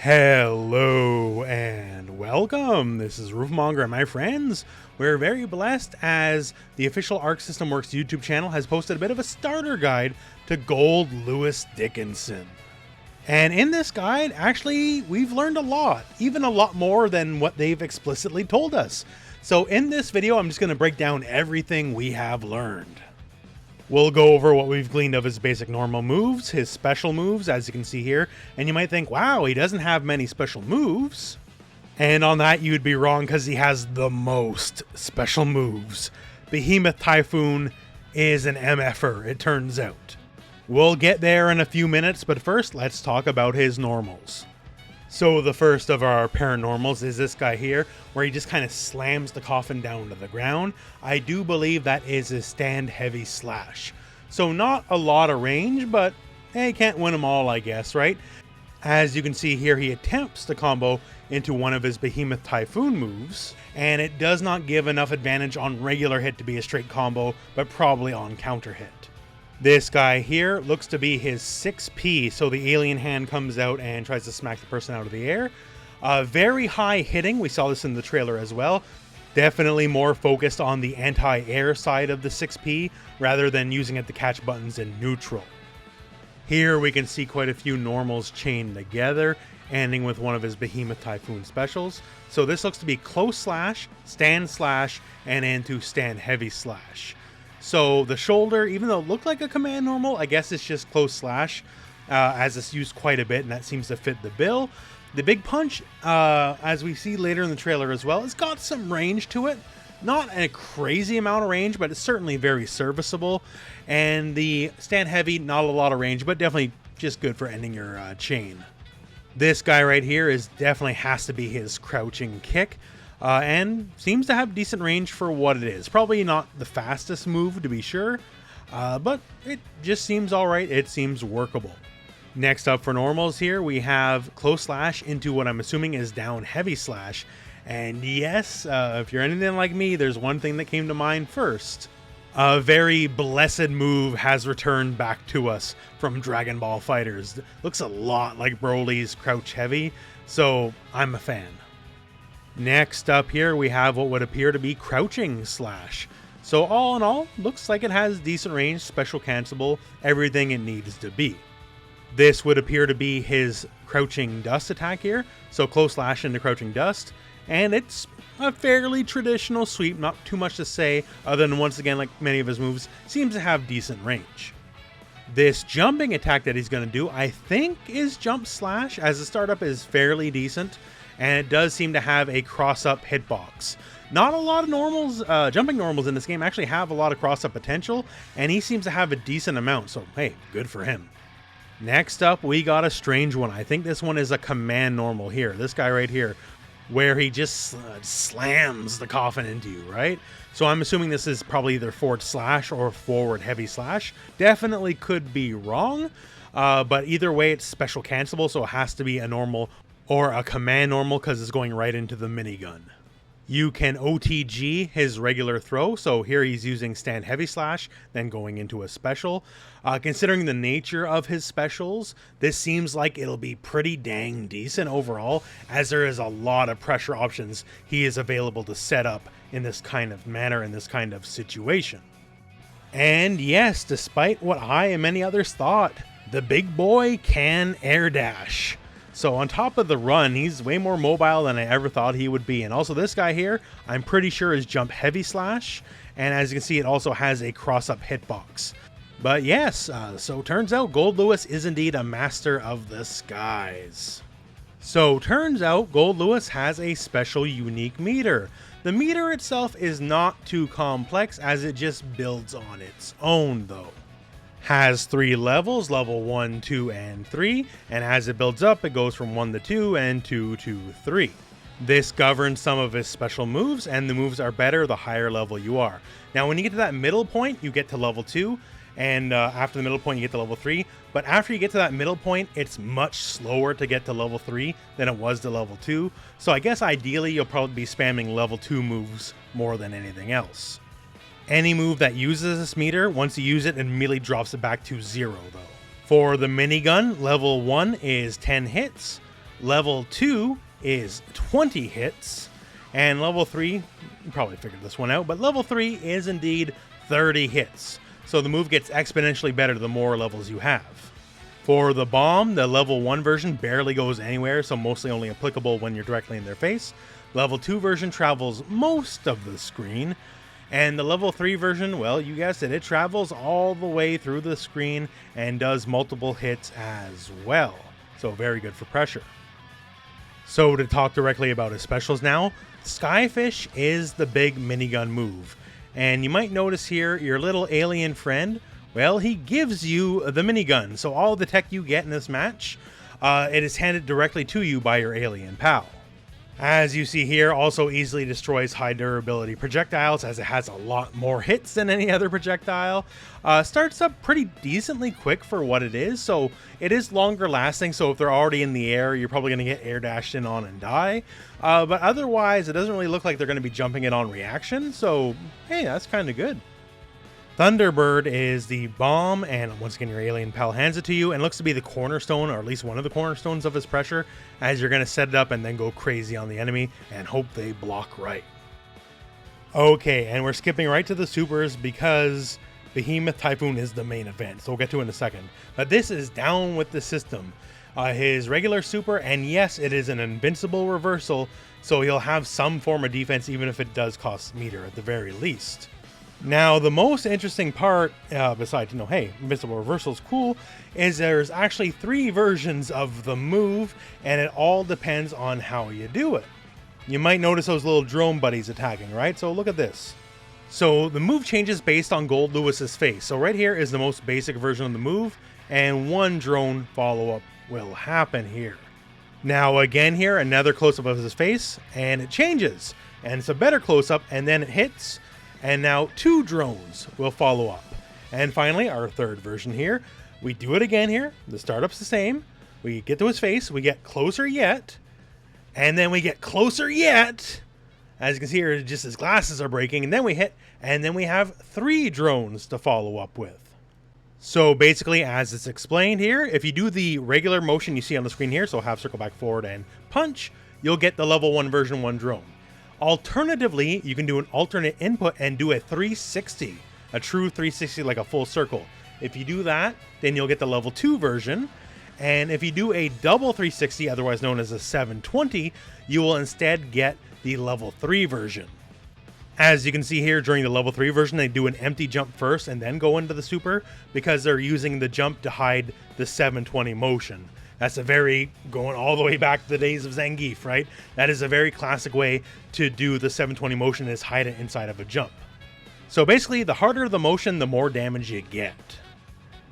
Hello and welcome. This is Rooflemonger and my friends. We're very blessed as the official Arc System Works YouTube channel has posted a bit of a starter guide to Goldlewis Dickinson. And in this guide, actually, we've learned a lot, even a lot more than what they've explicitly told us. So in this video, I'm just going to break down everything we have learned. We'll go over what we've gleaned of his basic normal moves, his special moves, as you can see here, and you might think, wow, he doesn't have many special moves. And on that, you'd be wrong because he has the most special moves. Behemoth Typhoon is an MFer, it turns out. We'll get there in a few minutes, but first, let's talk about his normals. So the first of our paranormals is this guy here, where he just kind of slams the coffin down to the ground. I do believe that is his stand heavy slash. So not a lot of range, but hey, can't win them all, I guess, right? As you can see here, he attempts to combo into one of his Behemoth Typhoon moves, and it does not give enough advantage on regular hit to be a straight combo, but probably on counter hit. This guy here looks to be his 6P, so the alien hand comes out and tries to smack the person out of the air. Very high hitting, we saw this in the trailer as well. Definitely more focused on the anti-air side of the 6P, rather than using it to catch buttons in neutral. Here we can see quite a few normals chained together, ending with one of his Behemoth Typhoon specials. So this looks to be close slash, stand slash, and into stand heavy slash. So the shoulder, even though it looked like a command normal, I guess it's just close slash, as it's used quite a bit, and that seems to fit the bill. The big punch, as we see later in the trailer as well, it's got some range to it. Not a crazy amount of range, but it's certainly very serviceable. And the stand heavy, not a lot of range, but definitely just good for ending your chain. This guy right here definitely has to be his crouching kick. And seems to have decent range for what it is. Probably not the fastest move, to be sure, but it just seems alright. It seems workable. Next up for normals here, we have close slash into what I'm assuming is down heavy slash. And yes, if you're anything like me, there's one thing that came to mind first. A very blessed move has returned back to us from Dragon Ball FighterZ. Looks a lot like Broly's crouch heavy, so I'm a fan. Next up here, we have what would appear to be crouching slash. So all in all, looks like it has decent range, special cancelable, everything it needs to be. This would appear to be his crouching dust attack here. So close slash into crouching dust. And it's a fairly traditional sweep, not too much to say, other than once again, like many of his moves, seems to have decent range. This jumping attack that he's going to do, I think is jump slash, as the startup is fairly decent. And it does seem to have a cross-up hitbox. Not a lot of normals, jumping normals in this game actually have a lot of cross-up potential, and he seems to have a decent amount, so hey, good for him. Next up, we got a strange one. I think this one is a command normal here. This guy right here, where he just slams the coffin into you, right? So I'm assuming this is probably either forward slash or forward heavy slash. Definitely could be wrong, but either way, it's special cancelable, so it has to be a normal or a command normal because it's going right into the minigun. You can OTG his regular throw, so here he's using stand heavy slash, then going into a special. Considering the nature of his specials, this seems like it'll be pretty dang decent overall, as there is a lot of pressure options he is available to set up in this kind of manner, in this kind of situation. And yes, despite what I and many others thought, the big boy can air dash. So on top of the run, he's way more mobile than I ever thought he would be. And also this guy here, I'm pretty sure is jump heavy slash. And as you can see, it also has a cross-up hitbox. But yes, so turns out Goldlewis is indeed a master of the skies. So turns out Goldlewis has a special unique meter. The meter itself is not too complex as it just builds on its own though. Has 3 levels, level 1, 2, and 3, and as it builds up, it goes from 1 to 2 and 2 to 3. This governs some of his special moves, and the moves are better the higher level you are. Now, when you get to that middle point, you get to level 2, and after the middle point, you get to level 3. But after you get to that middle point, it's much slower to get to level 3 than it was to level 2. So I guess ideally, you'll probably be spamming level 2 moves more than anything else. Any move that uses this meter, once you use it, immediately drops it back to 0 though. For the minigun, level 1 is 10 hits, Level 2 is 20 hits. And level 3, you probably figured this one out, but level 3 is indeed 30 hits. So the move gets exponentially better the more levels you have. For the bomb, the level 1 version barely goes anywhere, so mostly only applicable when you're directly in their face. Level 2 version travels most of the screen. And the level 3 version, well, you guessed it, it travels all the way through the screen and does multiple hits as well. So very good for pressure. So to talk directly about his specials now, Skyfish is the big minigun move. And you might notice here, your little alien friend, well, he gives you the minigun. So all the tech you get in this match, it is handed directly to you by your alien pal. As you see here, also easily destroys high durability projectiles as it has a lot more hits than any other projectile. Starts up pretty decently quick for what it is, so it is longer lasting, so if they're already in the air, you're probably going to get air dashed in on and die. But otherwise, it doesn't really look like they're going to be jumping it on reaction, so hey, that's kind of good. Thunderbird is the bomb, and once again your alien pal hands it to you, and looks to be the cornerstone, or at least one of the cornerstones of his pressure, as you're going to set it up and then go crazy on the enemy and hope they block right. Okay, and we're skipping right to the supers because Behemoth Typhoon is the main event, so we'll get to it in a second. But this is down with the system. His regular super, and yes, it is an invincible reversal, so he'll have some form of defense even if it does cost meter at the very least. Now, the most interesting part, besides, hey, invincible reversal is cool, is there's actually 3 versions of the move, and it all depends on how you do it. You might notice those little drone buddies attacking, right? So look at this. So the move changes based on Goldlewis's face. So right here is the most basic version of the move, and 1 drone follow-up will happen here. Now again here, another close-up of his face, and it changes. And it's a better close-up, and then it hits. And now 2 drones will follow up. And finally, our 3rd version here, we do it again here. The startup's the same. We get to his face, we get closer yet, and then we get closer yet. As you can see here, just his glasses are breaking, and then we hit, and then we have 3 drones to follow up with. So basically, as it's explained here, if you do the regular motion you see on the screen here, so half circle back forward and punch, you'll get the level 1 version 1 drone. Alternatively, you can do an alternate input and do a 360, a true 360 like a full circle. If you do that, then you'll get the level 2 version. And if you do a double 360, otherwise known as a 720, you will instead get the level 3 version. As you can see here, during the level 3 version, they do an empty jump first and then go into the super because they're using the jump to hide the 720 motion. That's a very, going all the way back to the days of Zangief, right? That is a very classic way to do the 720 motion, is hide it inside of a jump. So basically, the harder the motion, the more damage you get.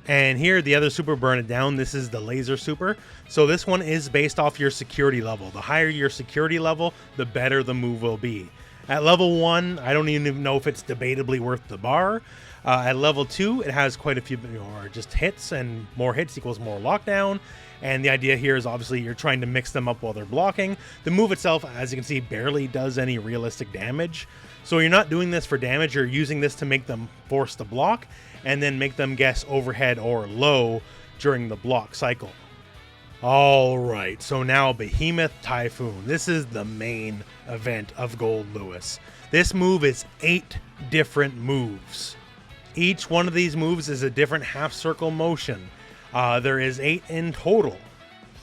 And here, the other super, Burn It Down, this is the laser super. So this one is based off your security level. The higher your security level, the better the move will be. At level 1, I don't even know if it's debatably worth the bar. At level 2, it has quite a few more just hits, and more hits equals more lockdown. And the idea here is obviously you're trying to mix them up while they're blocking. The move itself, as you can see, barely does any realistic damage. So you're not doing this for damage, you're using this to make them force the block, and then make them guess overhead or low during the block cycle. Alright, so now Behemoth Typhoon. This is the main event of Goldlewis. This move is 8 different moves. Each one of these moves is a different half circle motion. There is 8 in total.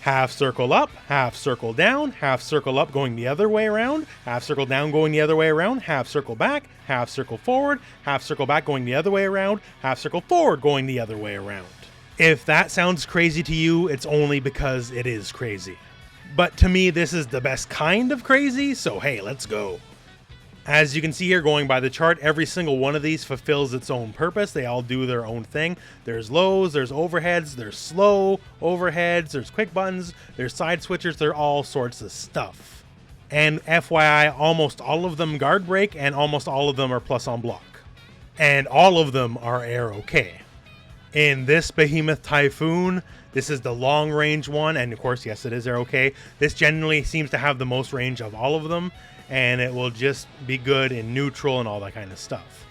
Half circle up, half circle down, half circle up going the other way around, half circle down going the other way around, half circle back, half circle forward, half circle back going the other way around, half circle forward going the other way around. If that sounds crazy to you, it's only because it is crazy. But to me, this is the best kind of crazy, so hey, let's go. As you can see here, going by the chart, every single one of these fulfills its own purpose. They all do their own thing. There's lows, there's overheads, there's slow overheads, there's quick buttons, there's side switchers, they're all sorts of stuff. And FYI, almost all of them guard break, and almost all of them are plus on block. And all of them are air okay. In this Behemoth Typhoon, this is the long range one, and of course, yes, it is air okay. This generally seems to have the most range of all of them, and it will just be good in neutral and all that kind of stuff.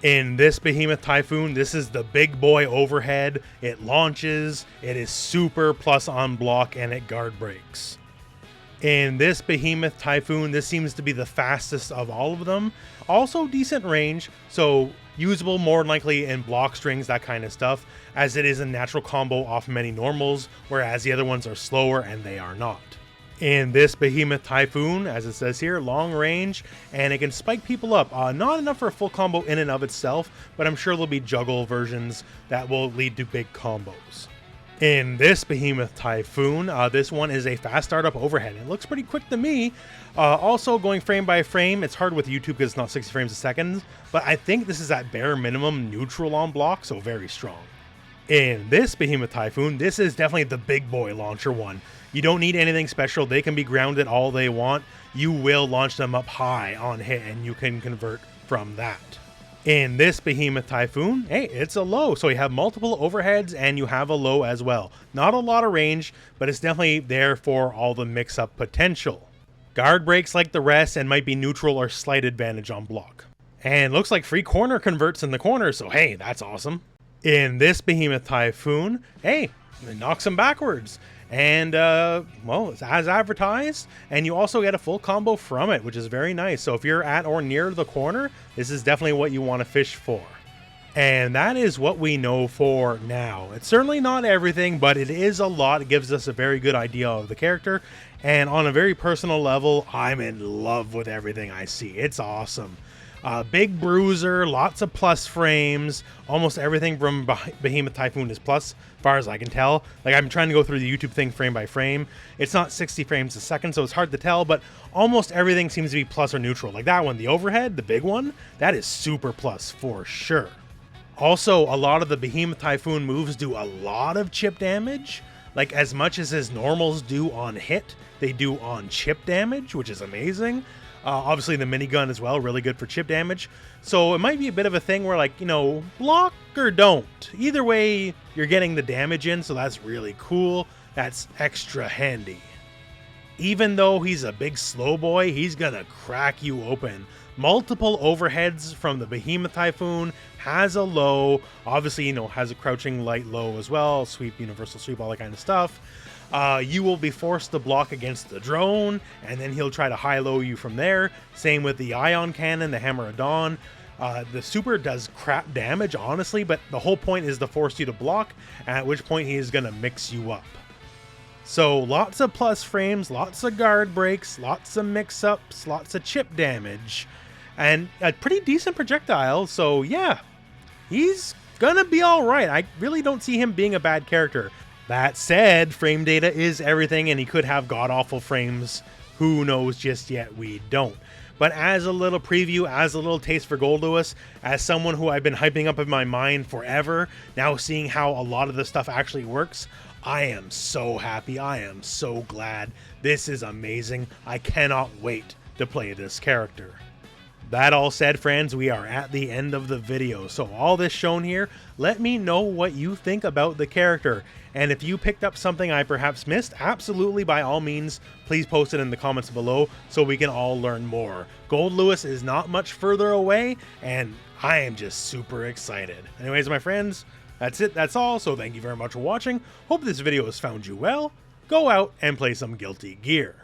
In this Behemoth Typhoon, this is the big boy overhead. It launches, it is super plus on block, and it guard breaks. In this Behemoth Typhoon, this seems to be the fastest of all of them. Also decent range, so usable more than likely in block strings, that kind of stuff, as it is a natural combo off many normals, whereas the other ones are slower and they are not. In this Behemoth Typhoon, as it says here, long range, and it can spike people up. Not enough for a full combo in and of itself, but I'm sure there'll be juggle versions that will lead to big combos. In this Behemoth Typhoon, this one is a fast startup overhead. It looks pretty quick to me. Also going frame by frame, it's hard with YouTube because it's not 60 frames a second, but I think this is at bare minimum neutral on block, so very strong. In this Behemoth Typhoon, this is definitely the big boy launcher one. You don't need anything special. They can be grounded all they want. You will launch them up high on hit, and you can convert from that. In this Behemoth Typhoon, hey, it's a low, so you have multiple overheads and you have a low as well. Not a lot of range, but it's definitely there for all the mix-up potential. Guard breaks like the rest and might be neutral or slight advantage on block. And looks like free corner converts in the corner, so hey, that's awesome. In this Behemoth Typhoon, hey, it knocks them backwards. And, well, it's as advertised, and you also get a full combo from it, which is very nice. So if you're at or near the corner, this is definitely what you want to fish for. And that is what we know for now. It's certainly not everything, but it is a lot. It gives us a very good idea of the character. And on a very personal level, I'm in love with everything I see. It's awesome. Big bruiser, lots of plus frames. Almost everything from Behemoth Typhoon is plus, as far as I can tell. Like, I'm trying to go through the YouTube thing frame by frame. It's not 60 frames a second, so it's hard to tell, but almost everything seems to be plus or neutral. Like that one, the overhead, the big one, that is super plus for sure. Also, a lot of the Behemoth Typhoon moves do a lot of chip damage. Like, as much as his normals do on hit, they do on chip damage, which is amazing. Obviously the minigun as well, really good for chip damage. So it might be a bit of a thing where, like, you know, block or don't. Either way, you're getting the damage in, so that's really cool. That's extra handy. Even though he's a big slow boy, he's gonna crack you open. Multiple overheads from the Behemoth Typhoon, has a low, obviously, you know, has a crouching light low as well, sweep, universal sweep, all that kind of stuff. You will be forced to block against the drone, and then he'll try to high-low you from there. Same with the ion cannon, the Hammer of Dawn. The super does crap damage, honestly, but the whole point is to force you to block, at which point he is going to mix you up. So lots of plus frames, lots of guard breaks, lots of mix-ups, lots of chip damage, and a pretty decent projectile, so yeah, he's gonna be alright. I really don't see him being a bad character. That said, frame data is everything, and he could have god-awful frames. Who knows just yet? We don't. But as a little preview, as a little taste for Goldlewis, as someone who I've been hyping up in my mind forever, now seeing how a lot of this stuff actually works, I am so happy. I am so glad. This is amazing. I cannot wait to play this character. That all said, friends, we are at the end of the video. So all this shown here, let me know what you think about the character. And if you picked up something I perhaps missed, absolutely, by all means, please post it in the comments below so we can all learn more. Goldlewis is not much further away, and I am just super excited. Anyways, my friends, that's it. That's all. So thank you very much for watching. Hope this video has found you well. Go out and play some Guilty Gear.